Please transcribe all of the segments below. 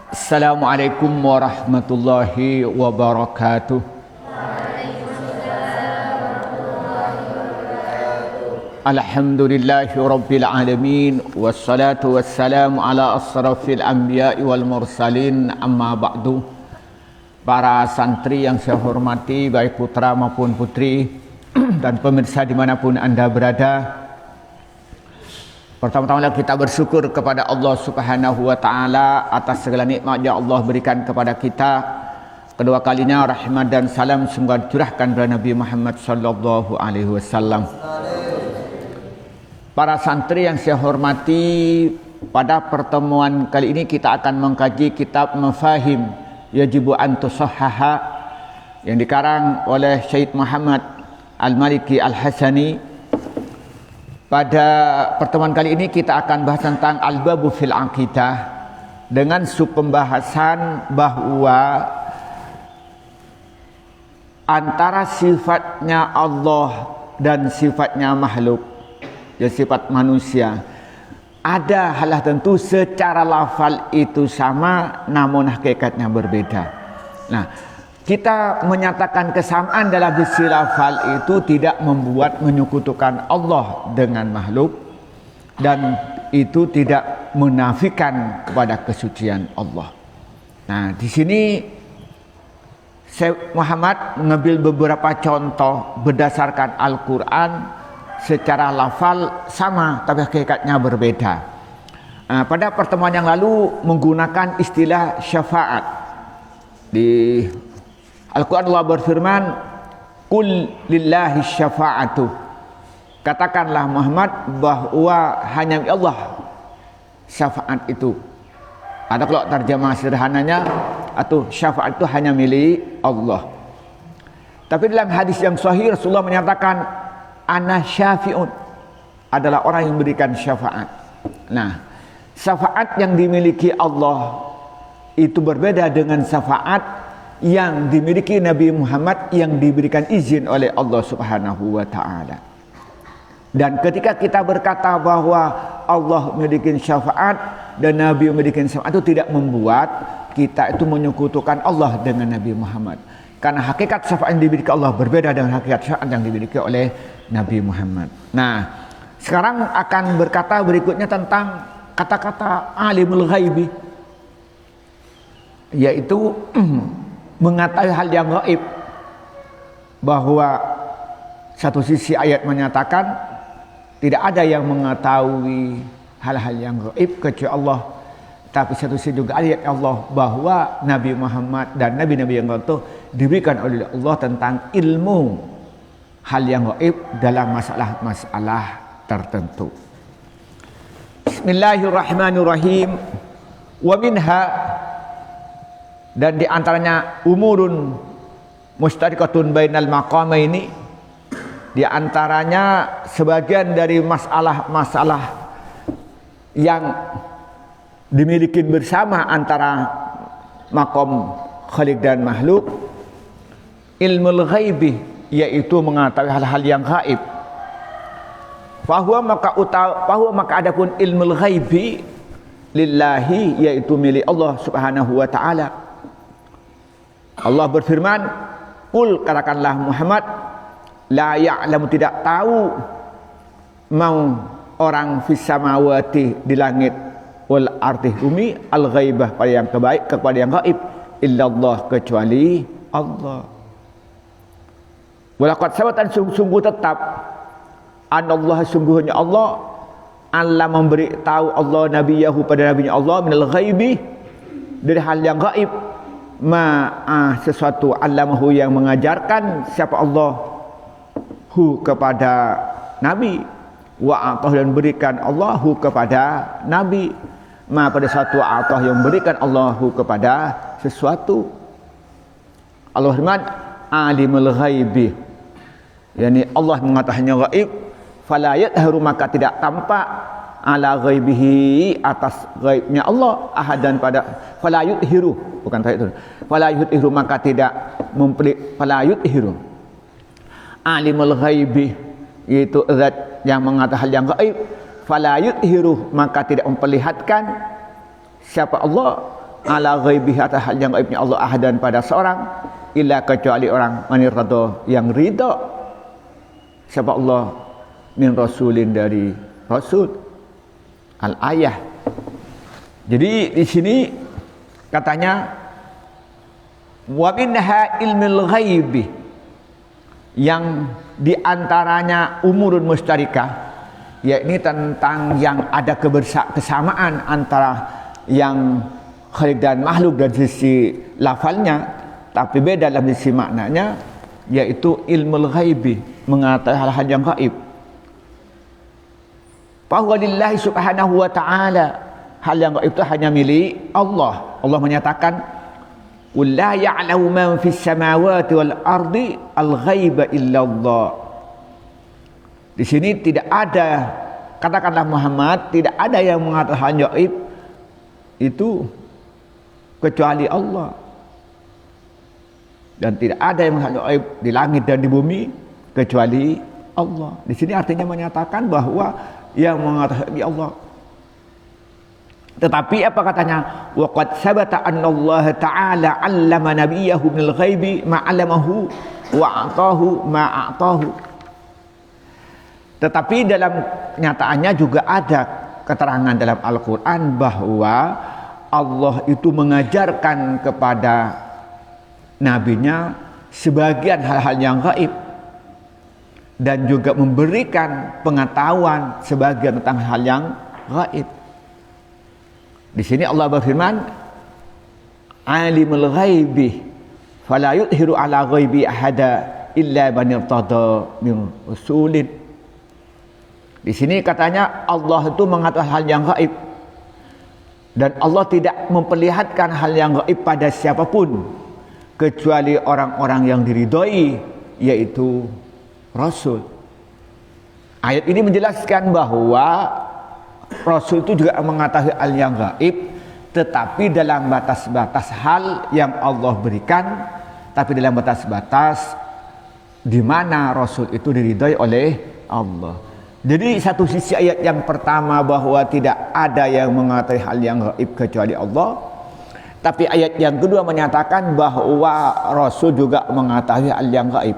Assalamualaikum warahmatullahi wabarakatuh. Alhamdulillahi rabbil alamin. Wassalatu wassalamu ala asrafil anbiya'i wal mursalin. Amma ba'du. Para santri yang saya hormati, baik putra maupun putri dan pemirsa dimanapun anda berada, pertama-tama kita bersyukur kepada Allah Subhanahu wa taala atas segala nikmat yang Allah berikan kepada kita. Kedua kalinya rahmat dan salam semoga dicurahkan kepada Nabi Muhammad sallallahu alaihi wasallam. Para santri yang saya hormati, pada pertemuan kali ini kita akan mengkaji kitab Mafahim Yajibu an Tusahhaha yang dikarang oleh Syed Muhammad Al-Maliki Al-Hasani. Pada pertemuan kali ini kita akan bahas tentang al-babu fil aqidah dengan subpembahasan bahwa antara sifatnya Allah dan sifatnya makhluk, ya sifat manusia, ada hal tentu secara lafal itu sama namun hakikatnya berbeda. Nah, kita menyatakan kesamaan dalam sisi lafal itu tidak membuat menyekutukan Allah dengan makhluk, dan itu tidak menafikan kepada kesucian Allah. Nah, di sini Syekh Muhammad mengambil beberapa contoh berdasarkan Al-Quran, secara lafal sama tapi hakikatnya berbeda. Nah, pada pertemuan yang lalu menggunakan istilah syafaat. Di Al-Quran Allah berfirman, "Qul lillahi syafa'atu." Katakanlah Muhammad bahwa hanya Allah syafaat itu. Ada kalau terjemah sederhananya, atau syafaat itu hanya milik Allah. Tapi dalam hadis yang sahih Rasulullah menyatakan, "Ana syafi'un," adalah orang yang memberikan syafaat. Nah, syafaat yang dimiliki Allah itu berbeda dengan syafaat yang dimiliki Nabi Muhammad yang diberikan izin oleh Allah Subhanahu wa taala. Dan ketika kita berkata bahwa Allah memiliki syafaat dan Nabi memiliki syafaat, itu tidak membuat kita itu menyekutukan Allah dengan Nabi Muhammad. Karena hakikat syafaat yang dimiliki Allah berbeda dengan hakikat syafaat yang dimiliki oleh Nabi Muhammad. Nah, sekarang akan berkata berikutnya tentang kata-kata alimul ghaibi, yaitu mengetahui hal yang gaib. Bahwa satu sisi ayat menyatakan tidak ada yang mengetahui hal-hal yang gaib kecuali Allah, tapi satu sisi juga ayat Allah bahwa Nabi Muhammad dan nabi-nabi yang itu diberikan oleh Allah tentang ilmu hal yang gaib dalam masalah-masalah tertentu. Bismillahirrahmanirrahim. Wa minha, dan di antaranya umurun mustarikatun bainal maqamaini, di antaranya sebagian dari masalah-masalah yang dimiliki bersama antara maqam khaliq dan makhluk, ilmul ghaibi, yaitu mengetahui hal-hal yang gaib. Fahuwa maka adapun ilmul ghaibi lillahi, yaitu milik Allah Subhanahu wa taala. Allah berfirman, "Qul," katakanlah Muhammad, "la ya'lamu," tidak tahu, mau orang fis samawati, di langit, wal ardi, bumi, al ghaibah, pada yang kebaik, kepada yang gaib, illallah, kecuali Allah. Walaqad sabatan, sungguh tetap, anallah, sungguhnya Allah, Allah memberi tahu Allah nabiyahu, pada nabinya Allah, minal ghaibi, dari hal yang gaib, sesuatu, allamahu, yang mengajarkan siapa Allah hu, kepada nabi, wa atah, dan berikan Allahu kepada nabi, pada suatu atah, yang berikan Allahu kepada sesuatu. Allah firman, alimul ghaibi, yakni Allah mengetahuinya gaib, fala yadhharu, maka tidak tampak, ala ghaibihi, atas gaibnya Allah, ahadan, pada fala yudhiru, bukan tadi itu, fala yudhiru, maka tidak fala yudhiru, alimul ghaibi, yaitu zat yang mengetahui hal yang gaib, fala yudhiru, maka tidak memperlihatkan siapa Allah, ala ghaibihi atas hal yang gaibnya Allah ahadan pada seorang illa kecuali orang manirrado yang ridha siapa Allah min rasulin dari rasul al-ayah. Jadi di sini katanya wa minha ilmul ghaibi yang diantaranya umurun mustarikah, yakni tentang yang ada kesamaan antara yang khalik dan makhluk dari sisi lafalnya, tapi beda dalam sisi maknanya, yaitu ilmul ghaibi, mengetahui hal-hal yang gaib. Fahuwa lillahi subhanahu wa ta'ala, hal yang gaib itu hanya milik Allah. Allah menyatakan qul la ya'lamu man fis samawati wal ardi al ghaiba illallah. Di sini tidak ada, katakanlah Muhammad, tidak ada yang mengatakan hal gaib itu kecuali Allah, dan tidak ada yang mengatakan gaib di langit dan di bumi kecuali Allah. Di sini artinya menyatakan bahwa yang mengatakan Allah. Tetapi apa katanya? Wa qad sabata anna Allah Ta'ala 'allama nabiyahu minal ghaibi ma 'allamahu wa a'tahu ma a'tahu. Tetapi dalam kenyataannya juga ada keterangan dalam Al-Quran bahwa Allah itu mengajarkan kepada nabinya sebagian hal-hal yang gaib dan juga memberikan pengetahuan sebagian tentang hal yang gaib. Di sini Allah berfirman, alimul ghaibi fala yudhiru ala ghaibi ahada illa man irtada min rasulin. Di sini katanya Allah itu mengatakan hal yang gaib dan Allah tidak memperlihatkan hal yang gaib pada siapapun kecuali orang-orang yang diridhoi, yaitu Rasul. Ayat ini menjelaskan bahwa Rasul itu juga mengetahui hal yang gaib, tetapi dalam batas-batas hal yang Allah berikan, tapi dalam batas-batas di mana Rasul itu diridhoi oleh Allah. Jadi satu sisi ayat yang pertama bahwa tidak ada yang mengetahui hal yang gaib kecuali Allah, tapi ayat yang kedua menyatakan bahwa Rasul juga mengetahui hal yang gaib.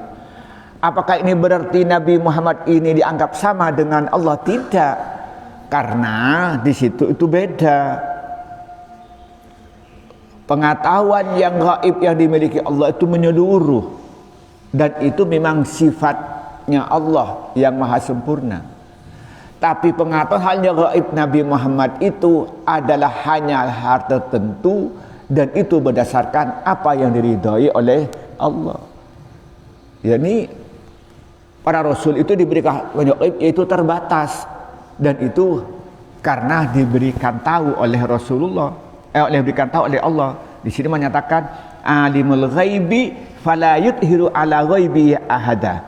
Apakah ini berarti Nabi Muhammad ini dianggap sama dengan Allah? Tidak, karena di situ itu beda. Pengetahuan yang gaib yang dimiliki Allah itu menyeluruh, dan itu memang sifatnya Allah yang maha sempurna. Tapi pengetahuan hal yang gaib Nabi Muhammad itu adalah hanya hal tertentu, dan itu berdasarkan apa yang diridhoi oleh Allah. Yani para Rasul itu diberikan gaib yaitu terbatas, dan itu karena diberikan tahu oleh Rasulullah, diberikan tahu oleh Allah. Di sini menyatakan alimul ghaibi fala yudhiru ala ghaibi ahada.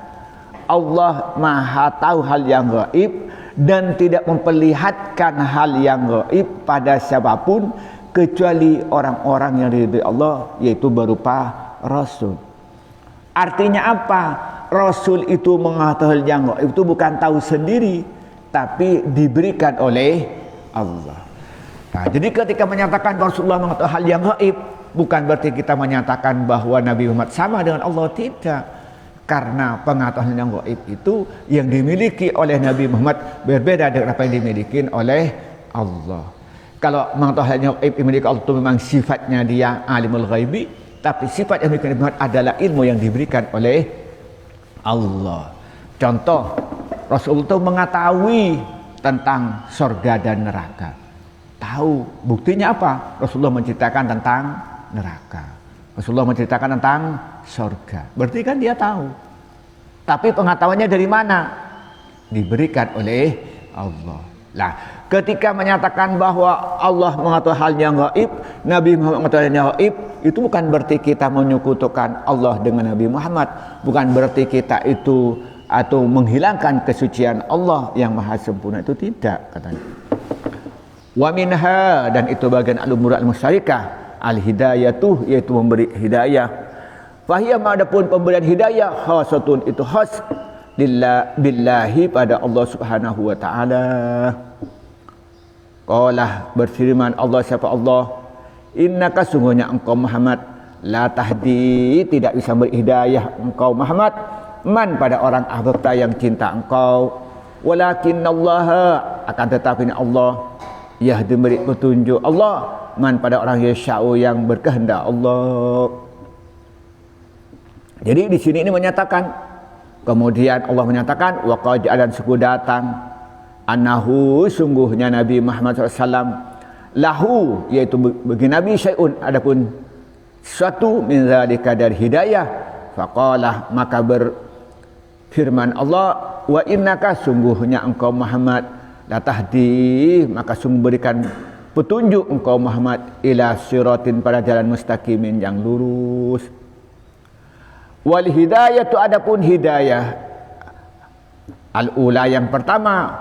Allah maha tahu hal yang gaib dan tidak memperlihatkan hal yang gaib pada siapapun kecuali orang-orang yang diridhoi Allah, yaitu berupa Rasul. Artinya apa? Rasul itu mengetahui hal yang gaib itu bukan tahu sendiri, tapi diberikan oleh Allah. Nah, jadi ketika menyatakan Rasulullah mengetahui hal yang gaib, bukan berarti kita menyatakan bahwa Nabi Muhammad sama dengan Allah, tidak. Karena pengetahuan yang gaib itu yang dimiliki oleh Nabi Muhammad berbeda dengan apa yang dimiliki oleh Allah. Kalau mengetahui yang gaib dimiliki Allah itu memang sifatnya dia alimul ghaibi, tapi sifat yang dimiliki Nabi Muhammad adalah ilmu yang diberikan oleh Allah. Contoh, Rasulullah itu mengetahui tentang surga dan neraka. Tahu, buktinya apa? Rasulullah menceritakan tentang neraka. Rasulullah menceritakan tentang surga. Berarti kan dia tahu. Tapi pengetahuannya dari mana? Diberikan oleh Allah. Nah, ketika menyatakan bahwa Allah mengetahui hal yang gaib, Nabi Muhammad mengetahui hal yang gaib, itu bukan berarti kita menyekutukan Allah dengan Nabi Muhammad. Bukan berarti kita itu atau menghilangkan kesucian Allah yang maha sempurna, itu tidak, katanya. Wa minha, dan itu bagian al-umur al-musyarikah, al-hidayatuh, yaitu memberi hidayah. Fahiyah, adapun pemberian hidayah, khasatun, itu khas billahi, pada Allah subhanahu wa ta'ala. Qala, berfirman Allah, siapa Allah, innaka sungguhnya engkau Muhammad la tahdi tidak bisa beri hidayah engkau Muhammad man pada orang ahbabta yang cinta engkau, walakinallaha akan tetapi Allah yahdi beri petunjuk Allah man pada orang yasha'u yang berkehendak Allah. Jadi di sini ini menyatakan, kemudian Allah menyatakan waqad dan suku datang annahu sungguhnya Nabi Muhammad SAW lahu yaitu bagi Nabi syai'un adapun suatu min zalika dari hidayah, faqalah maka berfirman Allah wa innaka sungguhnya engkau Muhammad la tahdi maka sungguh berikan petunjuk engkau Muhammad ila siratin pada jalan mustaqimin yang lurus. Wal hidayatu adapun hidayah al-ula yang pertama,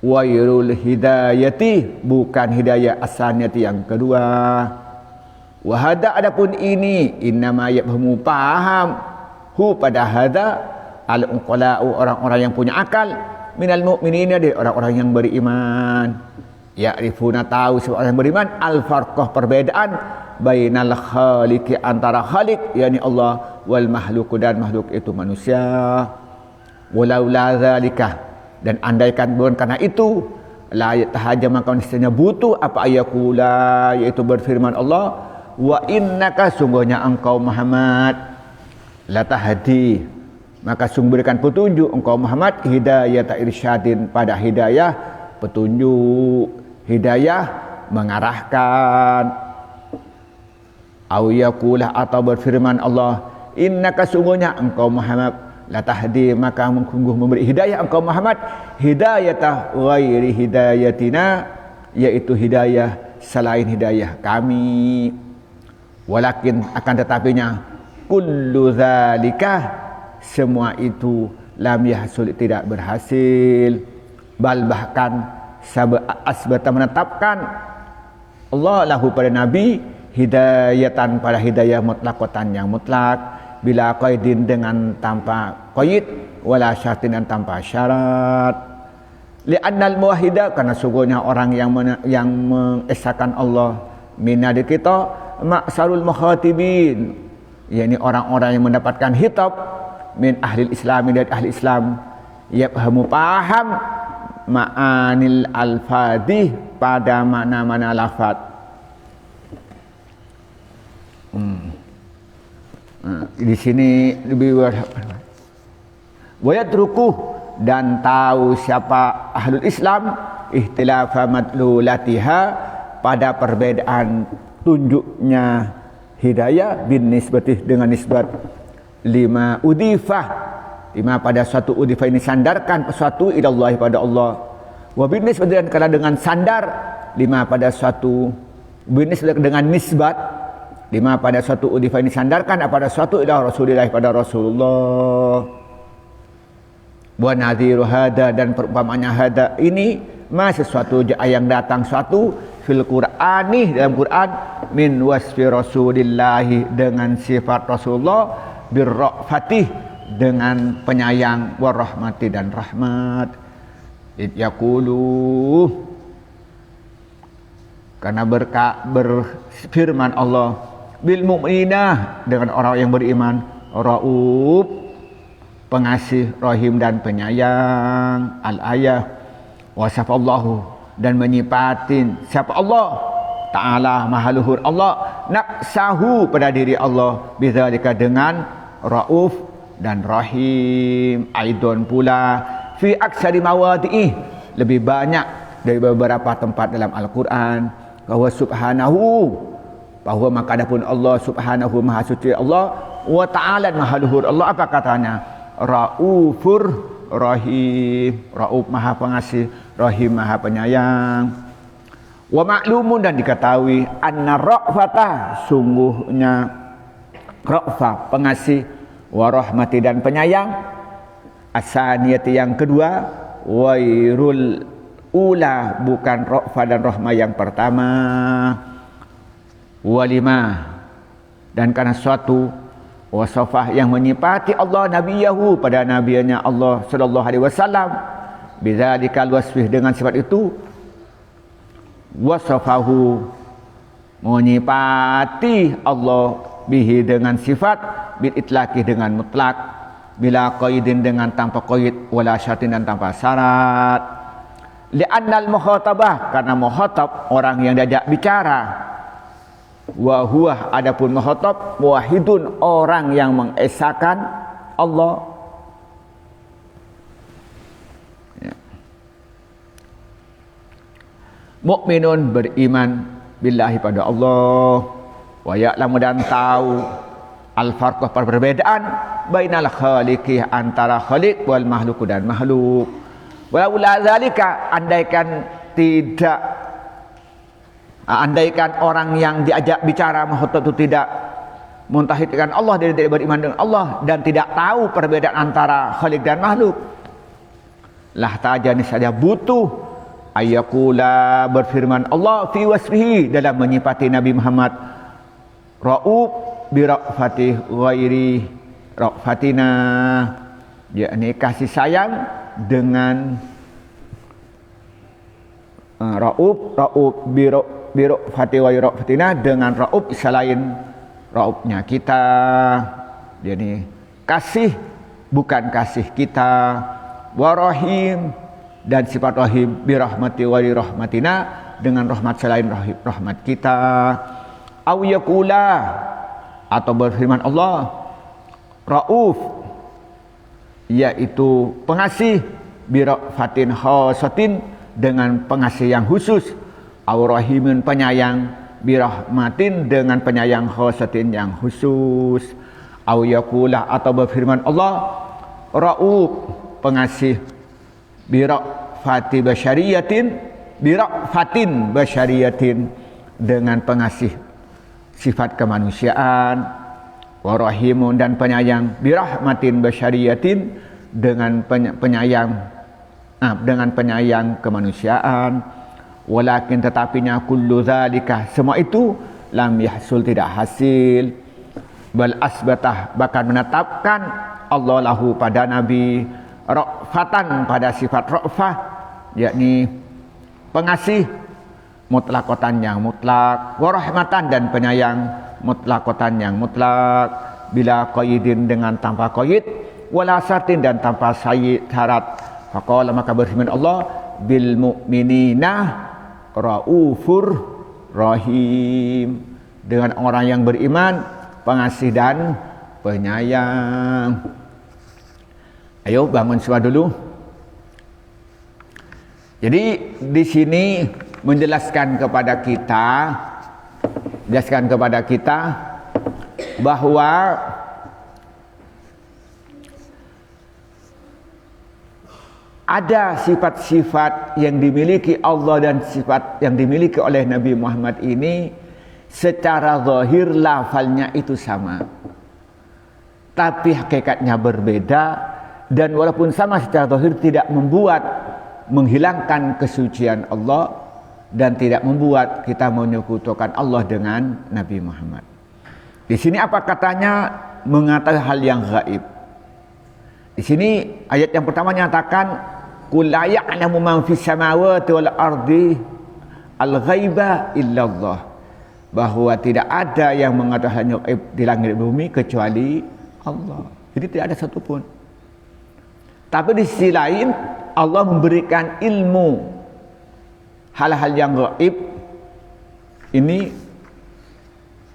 wairul hidayati bukan hidayah asaniyati yang kedua. Wahada adapun ini innama yafhamu paham hu pada hada al-uqala'u orang-orang yang punya akal minal mu'minina dari orang-orang yang beriman. Ya'rifuna tahu seorang yang beriman al-farqah perbedaan bainal khaliqi antara khaliq yakni Allah wal mahluq dan makhluk itu manusia. Walau la zalika dan andaikan bukan karena itu la yatahajjam maka niscaya butuh apa ayakula yaitu berfirman Allah wa innaka sungguhnya engkau Muhammad la tahdi maka sungguh berikan petunjuk engkau Muhammad hidayah irsyadin pada hidayah petunjuk, hidayah mengarahkan. Au yaqulah atau berfirman Allah innaka sungguhnya engkau Muhammad la tahdi maka sungguh memberi hidayah engkau Muhammad hidayatah ghairi hidayatina yaitu hidayah selain hidayah kami. Walakin akan tetapinya kullu zalika semua itu lam yahsul tidak berhasil, bal bahkan asbata menetapkan Allah lahu pada Nabi hidayatan pada hidayah mutlaqatan yang mutlak bila qaidin dengan tanpa qaid wala syartin dan tanpa syarat. Li'annal muwahhida karena sungguhnya orang yang mengesahkan Allah minadi kita maksarul mukhatibin yakni orang-orang yang mendapatkan hitab min ahli Islam dari ahli Islam yafhamu paham ma'anil al-fadih pada makna-makna lafaz. Di sini lebih wa yatruku dan tahu siapa ahlul Islam ihtilafa madlulatiha pada perbedaan tunjuknya hidayah bin nisbatih dengan nisbat lima udifah lima pada suatu udifah ini sandarkan suatu ilallahi pada Allah wa bin nisbatih dan dengan sandar lima pada suatu bin nisbatih dengan nisbat lima pada suatu udifah ini sandarkan pada suatu ila Rasulillah pada Rasulullah. Wa nadhiru hada dan perumpamanya hada ini sesuatu yang datang suatu fil Qur'ani dalam Quran min wasfi Rasulillahi dengan sifat Rasulullah birra'fatih dengan penyayang warahmati dan rahmat. Yaqulu karena berfirman Allah bil mu'minah dengan orang yang beriman rauf pengasih rahim dan penyayang al-ayah wasafallahu dan menyifatin siapa Allah Ta'ala maha luhur Allah naqsahu pada diri Allah bidzalika dengan rauf dan rahim aidon pula fi aksari mawadi'ih lebih banyak dari beberapa tempat dalam Al-Quran bahwa subhanahu bahwa maka adapun Allah subhanahu maha suci Allah wa ta'ala maha luhur Allah apa katanya raufur rahim rauf maha pengasih rahim maha penyayang wa ma'lumun dan diketahui anna ra'fata sungguhnya ra'fa pengasih wa rahmati dan penyayang asaniyati yang kedua wairul ula bukan ra'fa dan rahmah yang pertama walima dan karena suatu wasafah yang menyifati Allah nabiyahu pada nabinya Allah sallallahu alaihi wasallam bizzalikal wasfih dengan sifat itu wasafahu menyifati Allah bihi dengan sifat, bil itlaqi dengan mutlak, bila qaidin dengan tanpa qaid, wala syartin dan tanpa syarat. Li'annal mukhatabah, karena mukhatab orang yang diajak bicara, wa huwa adapun mukhatab wahidun orang yang mengesahkan Allah. Ya. Mukminun beriman billahi pada Allah, wa ya'lamu dan tahu al-farqah perbedaan bainal khaliqi antara khaliq wal makhluq dan makhluk. Walau la zalika, andaikan orang yang diajak bicara mukhatab itu tidak mentauhidkan Allah dan tidak beriman dengan Allah dan tidak tahu perbedaan antara khaliq dan makhluk, lah tajani saja butuh ayyakula berfirman Allah fi wasfihi dalam menyifati Nabi Muhammad Ra'ub bi ra'fatih ghairi ra'fatina, yakni kasih sayang dengan Ra'ub bi ra'fatih ghairi ra'fatina, dengan Ra'ub selain Ra'ubnya kita, yakni kasih bukan kasih kita, wa rahim dan sifat rahim bi rahmati ghairi rahmatina, dengan rahmat selain rahmat kita. Au yaqula atau berfirman Allah Rauf, yaitu pengasih, bi rafatin khasatin dengan pengasih yang khusus, au rahimun penyayang, bi rahmatin dengan penyayang khasatin yang khusus. Au yaqula atau berfirman Allah Rauf pengasih, bi rafati basyariyatin, bi rafatin basyariyatin dengan pengasih sifat kemanusiaan, wa rahimun dan penyayang, bi rahmatin basyariyatin dengan penyayang dengan penyayang kemanusiaan. Walakin tetapinya kullu zalika, semua itu lam yahsul tidak hasil, bal asbatah bahkan menetapkan Allah lahu pada Nabi ra'fatan pada sifat ra'fah, yakni pengasih mutlakotan yang mutlak, warahmatan dan penyayang mutlakotan yang mutlak, bila qaidin dengan tanpa qaid, wala syartin dan tanpa syarat. Faqala maka berfirman Allah bil mu'minina raufur rahim, dengan orang yang beriman pengasih dan penyayang. Ayo bangun semua dulu. Jadi di sini menjelaskan kepada kita bahwa ada sifat-sifat yang dimiliki Allah dan sifat yang dimiliki oleh Nabi Muhammad ini secara zahir lafalnya itu sama, tapi hakikatnya berbeda, dan walaupun sama secara zahir tidak membuat menghilangkan kesucian Allah dan tidak membuat kita menyekutukan Allah dengan Nabi Muhammad. Di sini apa katanya? Mengatakan hal yang gaib. Di sini ayat yang pertama nyatakan qul la ya'lamu man fis samawati wal ardi al ghaiba illallah, bahwa tidak ada yang mengetahui gaib di langit dan bumi kecuali Allah. Jadi tidak ada satupun. Tapi di sisi lain Allah memberikan ilmu hal-hal yang gaib ini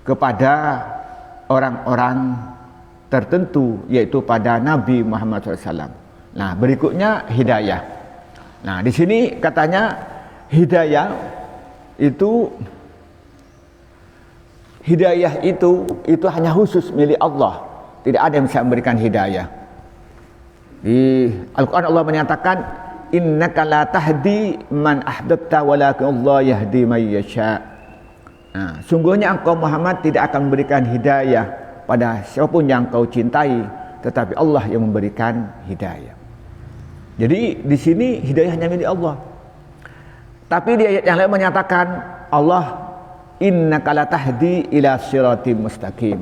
kepada orang-orang tertentu, yaitu pada Nabi Muhammad SAW. Nah, berikutnya hidayah. Nah, di sini katanya hidayah itu hanya khusus milik Allah. Tidak ada yang bisa memberikan hidayah. Di Al-Quran Allah menyatakan innaka la tahdi man ahbabta walakin Allah yahdi man yasha. Nah, sungguhnya engkau Muhammad tidak akan memberikan hidayah pada siapapun yang kau cintai, tetapi Allah yang memberikan hidayah. Jadi di sini hidayah hanya milik Allah. Tapi di ayat yang lain menyatakan Allah innaka la tahdi ila siratim mustaqim.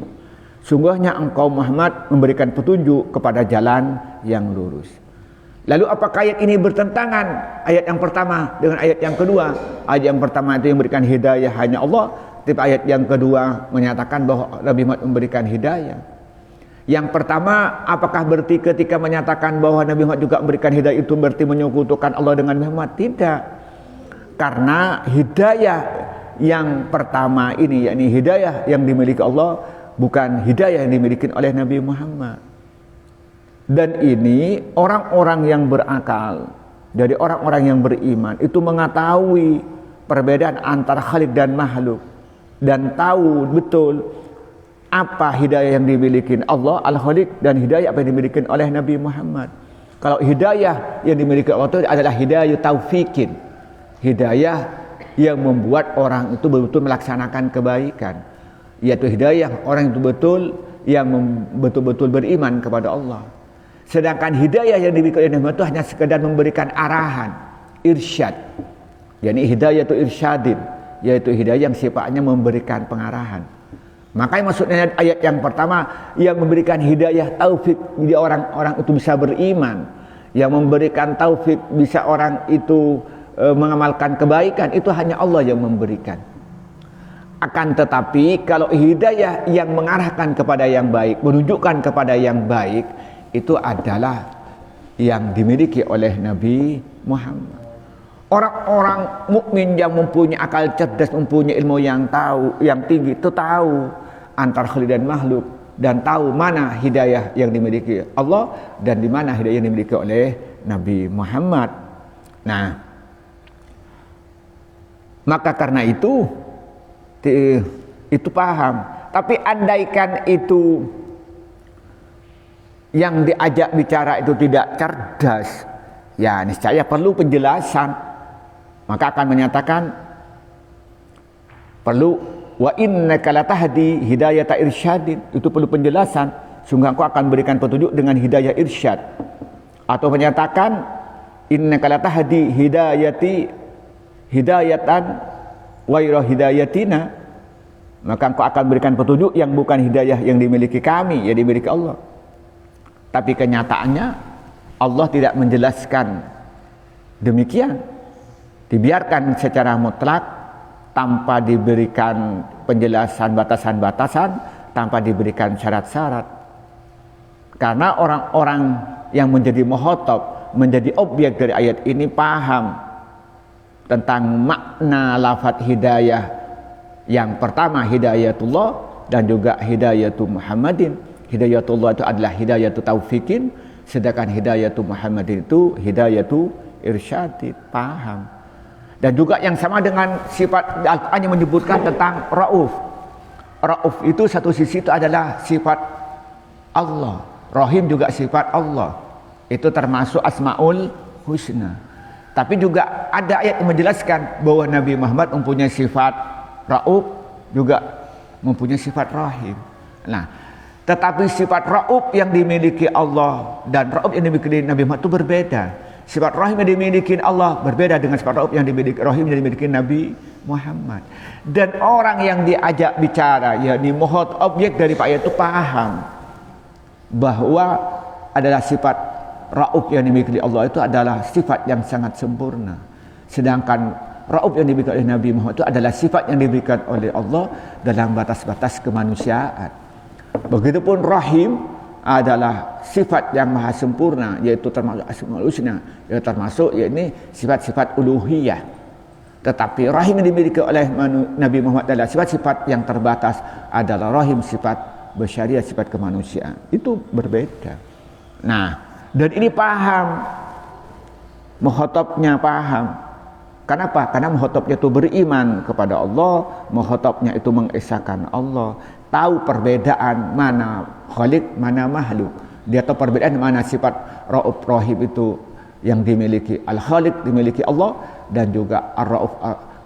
Sungguhnya engkau Muhammad memberikan petunjuk kepada jalan yang lurus. Lalu apakah ayat ini bertentangan ayat yang pertama dengan ayat yang kedua? Ayat yang pertama itu yang memberikan hidayah hanya Allah, Tapi ayat yang kedua menyatakan bahwa Nabi Muhammad memberikan hidayah. Yang pertama, apakah berarti ketika menyatakan bahwa Nabi Muhammad juga memberikan hidayah itu berarti menyekutukan Allah dengan Muhammad? Tidak. Karena hidayah yang pertama ini, yakni hidayah yang dimiliki Allah, bukan hidayah yang dimiliki oleh Nabi Muhammad. Dan ini orang-orang yang berakal, dari orang-orang yang beriman itu mengetahui perbedaan antara Khalik dan makhluk, dan tahu betul apa hidayah yang dimiliki Allah Al-Khaliq dan hidayah apa yang dimiliki oleh Nabi Muhammad. Kalau hidayah yang dimiliki Allah itu adalah hidayah taufikin, hidayah yang membuat orang itu betul-betul melaksanakan kebaikan, yaitu hidayah orang itu betul yang betul-betul beriman kepada Allah. Sedangkan hidayah yang dimiliki oleh Nabi Muhammad itu hanya sekedar memberikan arahan, irsyad, yakni hidayah itu irsyadin, yaitu hidayah yang sifatnya memberikan pengarahan. Makanya maksudnya ayat yang pertama yang memberikan hidayah taufik jadi orang-orang itu bisa beriman, yang memberikan taufik bisa orang itu mengamalkan kebaikan, itu hanya Allah yang memberikan. Akan tetapi kalau hidayah yang mengarahkan kepada yang baik, menunjukkan kepada yang baik, itu adalah yang dimiliki oleh Nabi Muhammad. Orang-orang mukmin yang mempunyai akal cerdas, mempunyai ilmu yang tinggi, itu tahu antara Khalik dan makhluk, dan tahu mana hidayah yang dimiliki Allah dan di mana hidayah yang dimiliki oleh Nabi Muhammad. Nah, maka karena itu paham. Tapi andaikan itu yang diajak bicara itu tidak cerdas, ya niscaya perlu penjelasan. Maka akan menyatakan perlu wa innaka latahdi hidayata irsyadin, itu perlu penjelasan. Sungguh engkau akan berikan petunjuk dengan hidayah irsyad. Atau menyatakan innaka latahdi hidayatan waira hidayatina, maka engkau akan berikan petunjuk yang bukan hidayah yang dimiliki kami, yang dimiliki Allah. Tapi kenyataannya Allah tidak menjelaskan demikian, dibiarkan secara mutlak tanpa diberikan penjelasan batasan-batasan, tanpa diberikan syarat-syarat. Karena orang-orang yang menjadi muhatab, menjadi objek dari ayat ini paham tentang makna lafaz hidayah. Yang pertama hidayatullah dan juga hidayatu Muhammadin. Hidayatullah itu adalah hidayatu taufikin, sedangkan hidayatu Muhammadin itu hidayatu irsyadin, paham. Dan juga yang sama dengan sifat Al-Quran yang menyebutkan tentang Rauf. Rauf itu satu sisi itu adalah sifat Allah. Rahim juga sifat Allah. Itu termasuk Asmaul Husna. Tapi juga ada ayat yang menjelaskan bahwa Nabi Muhammad mempunyai sifat Rauf, juga mempunyai sifat Rahim. Nah, tetapi sifat Rauf yang dimiliki Allah dan Rauf yang dimiliki Nabi Muhammad itu berbeda. Sifat Rahim yang dimiliki Allah berbeda dengan sifat Rauf yang dimiliki Rahim yang dimiliki Nabi Muhammad. Dan orang yang diajak bicara, yakni muhot objek dari ayat itu paham bahwa adalah sifat Rauf yang dimiliki Allah itu adalah sifat yang sangat sempurna. Sedangkan Rauf yang dimiliki oleh Nabi Muhammad itu adalah sifat yang diberikan oleh Allah dalam batas-batas kemanusiaan. Begitupun Rahim adalah sifat yang maha sempurna, yaitu termasuk Asmaul Husna, yaitu termasuk yakni sifat-sifat uluhiyah. Tetapi Rahim yang dimiliki oleh Nabi Muhammad adalah sifat-sifat yang terbatas, adalah Rahim sifat basyariah, sifat kemanusiaan. Itu berbeda. Nah, dan ini paham, muhatabnya paham. Kenapa? Karena muhatabnya itu beriman kepada Allah, muhatabnya itu mengesahkan Allah, tahu perbedaan mana Khalik, mana makhluk. Dia tahu perbedaan mana sifat Rauf, Rahim itu yang dimiliki Al-Khaliq, dimiliki Allah, dan juga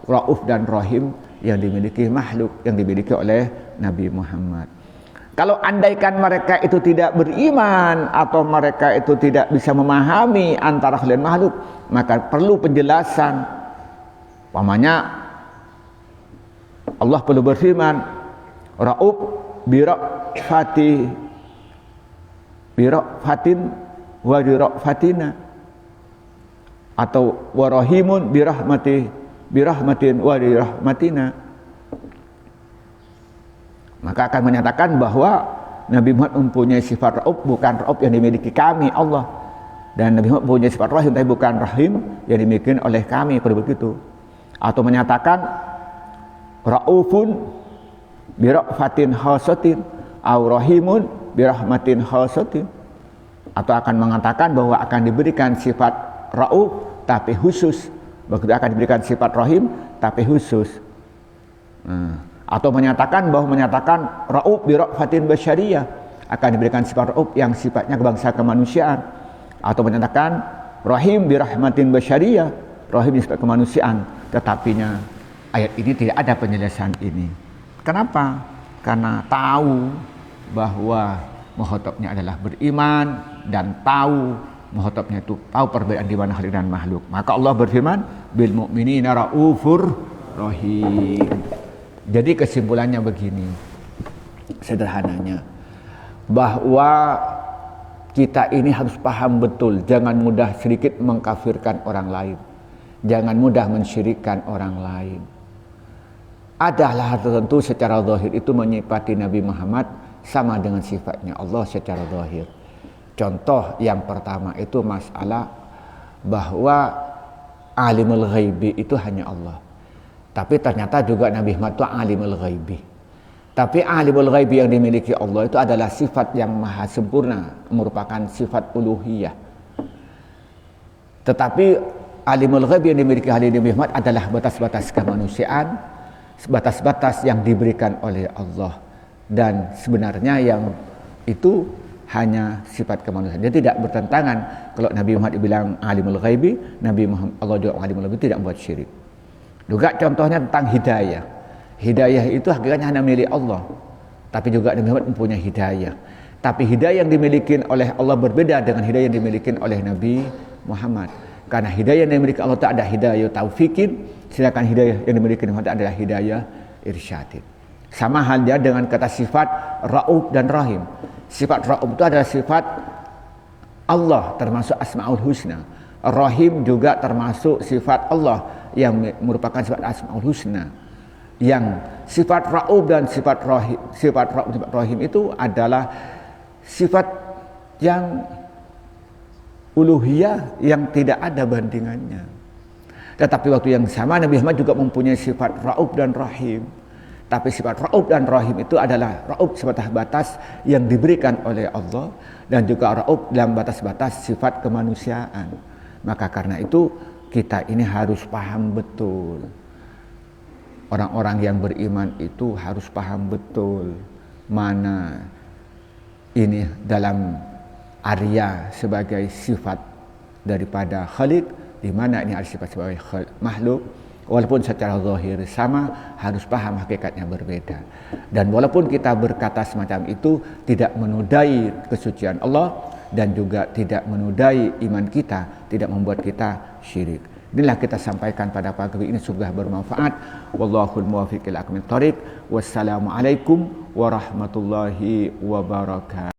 Rauf dan Rahim yang dimiliki makhluk, yang dimiliki oleh Nabi Muhammad. Kalau andaikan mereka itu tidak beriman atau mereka itu tidak bisa memahami antara Khaliq dan makhluk, maka perlu penjelasan. Umpamanya Allah perlu berfirman, Rauf bira'fatin wa bira'fatina, atau warahimun birahmatin wa birahmatina. Maka akan menyatakan bahwa Nabi Muhammad mempunyai sifat Rauf, bukan Rauf yang dimiliki kami Allah. Dan Nabi Muhammad mempunyai sifat Rahim, tapi bukan Rahim yang dimiliki oleh kami, pada begitu. Atau menyatakan Raufun birahmatin khasatin au Rahimun birahmatin khasatin. Atau akan mengatakan bahwa akan diberikan sifat Rauf tapi khusus, begitu akan diberikan sifat Rahim tapi khusus. Atau menyatakan Rauf birahmatin basyariyah, akan diberikan sifat Rauf yang sifatnya kebangsa kemanusiaan. Atau menyatakan Rahim birahmatin basyariyah, Rahim sifat kemanusiaan. Tetapinya ayat ini tidak ada penjelasan ini. Kenapa? Karena tahu bahwa mukhatabnya adalah beriman dan tahu mukhatabnya itu tahu perbedaan di mana khaliq dan makhluk. Maka Allah berfirman, bil mu'minina raufur rahim. Jadi kesimpulannya begini, sederhananya, bahwa kita ini harus paham betul, jangan mudah sedikit mengkafirkan orang lain, jangan mudah mensyirikkan orang lain. Adalah tertentu secara zahir itu menyifati Nabi Muhammad sama dengan sifatnya Allah secara zahir. Contoh yang pertama itu masalah bahwa alimul ghaibi itu hanya Allah. Tapi ternyata juga Nabi Muhammad itu alimul ghaibi. Tapi alimul ghaibi yang dimiliki Allah itu adalah sifat yang maha sempurna, merupakan sifat uluhiyah. Tetapi alimul ghaibi yang dimiliki Nabi Muhammad adalah batas-batas kemanusiaan, batas-batas yang diberikan oleh Allah. Dan sebenarnya yang itu hanya sifat kemanusiaan. Jadi tidak bertentangan kalau Nabi Muhammad dibilang alimul ghaibi, Nabi Muhammad Allah juga alimul ghaibi, tidak membuat syirik. Juga contohnya tentang hidayah. Hidayah itu hakikatnya hanya milik Allah. Tapi juga Nabi Muhammad mempunyai hidayah. Tapi hidayah yang dimiliki oleh Allah berbeda dengan hidayah yang dimiliki oleh Nabi Muhammad. Karena hidayah yang dimiliki Allah itu ada hidayah taufikin, sedangkan hidayah yang dimiliki Nabi Muhammad adalah hidayah irsyadin. Sama halnya dengan kata sifat Rauf dan Rahim. Sifat Rauf itu adalah sifat Allah, termasuk Asmaul Husna. Rahim juga termasuk sifat Allah yang merupakan sifat Asmaul Husna. Yang sifat Rauf dan sifat Rahim, sifat Rauf dan sifat Rahim itu adalah sifat yang uluhiyah yang tidak ada bandingannya. Tetapi waktu yang sama Nabi Muhammad juga mempunyai sifat Rauf dan Rahim. Tapi sifat Rauf dan Rahim itu adalah Rauf sebatas batas yang diberikan oleh Allah, dan juga Rauf dalam batas-batas sifat kemanusiaan. Maka karena itu kita ini harus paham betul. Orang-orang yang beriman itu harus paham betul mana ini dalam area sebagai sifat daripada Khaliq, di mana ini ada sifat sebagai makhluk. Walaupun secara zahir sama, harus paham hakikatnya berbeda. Dan walaupun kita berkata semacam itu, tidak menodai kesucian Allah dan juga tidak menodai iman kita, tidak membuat kita syirik. Inilah kita sampaikan pada pagi ini, semoga bermanfaat. Wallahul muwaffiq ila aqwamit thoriq. Wassalamualaikum warahmatullahi wabarakatuh.